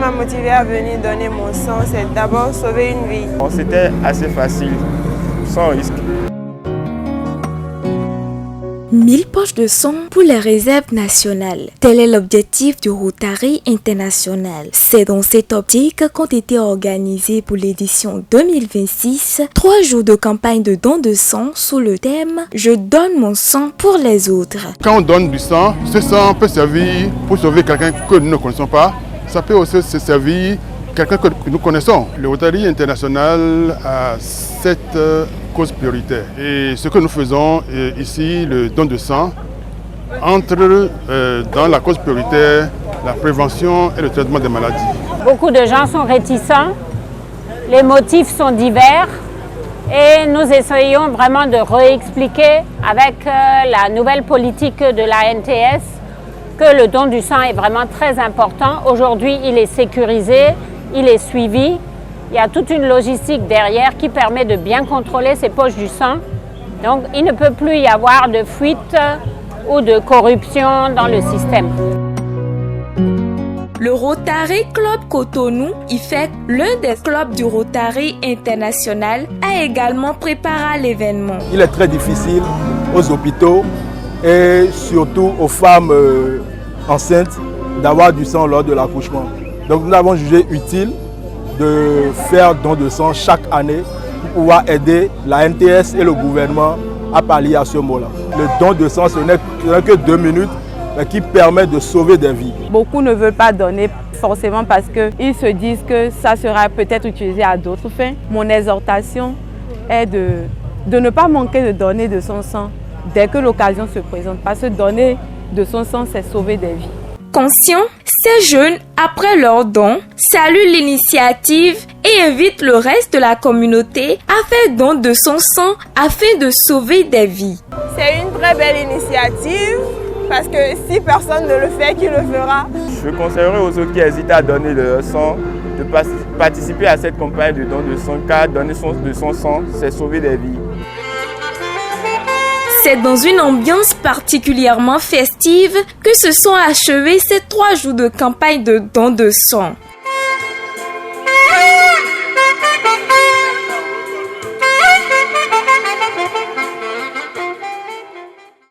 m'a motivée à venir donner mon sang, c'est d'abord sauver une vie. C'était assez facile, sans risque. 1000 poches de sang pour les réserves nationales. Tel est l'objectif du Rotary International. C'est dans cette optique qu'ont été organisés pour l'édition 2026 3 jours de campagne de don de sang sous le thème « Je donne mon sang pour les autres ». Quand on donne du sang, ce sang peut servir pour sauver quelqu'un que nous ne connaissons pas. Ça peut aussi se servir quelqu'un que nous connaissons. Le Rotary International a 7 causes prioritaires. Et ce que nous faisons ici, le don de sang, entre dans la cause prioritaire la prévention et le traitement des maladies. Beaucoup de gens sont réticents, les motifs sont divers et nous essayons vraiment de réexpliquer avec la nouvelle politique de la NTS que le don du sang est vraiment très important. Aujourd'hui, il est sécurisé, il est suivi. Il y a toute une logistique derrière qui permet de bien contrôler ces poches du sang. Donc, il ne peut plus y avoir de fuite ou de corruption dans le système. Le Rotary Club Cotonou, IFEC, l'un des clubs du Rotary International, a également préparé l'événement. Il est très difficile aux hôpitaux et surtout aux femmes enceintes d'avoir du sang lors de l'accouchement. Donc nous avons jugé utile de faire don de sang chaque année pour pouvoir aider la NTS et le gouvernement à pallier à ce mot-là. Le don de sang, ce n'est que 2 minutes, mais qui permet de sauver des vies. Beaucoup ne veulent pas donner forcément parce qu'ils se disent que ça sera peut-être utilisé à d'autres fins. Mon exhortation est de ne pas manquer de donner de son sang dès que l'occasion se présente, parce que donner de son sang, c'est sauver des vies. Conscients, ces jeunes, après leur don, saluent l'initiative et invitent le reste de la communauté à faire don de son sang afin de sauver des vies. C'est une très belle initiative parce que si personne ne le fait, qui le fera? Je conseillerais aux autres qui hésitent à donner leur sang de participer à cette campagne de don de sang, car donner de son sang, c'est sauver des vies. C'est dans une ambiance particulièrement festive que se sont achevés ces 3 jours de campagne de don de sang.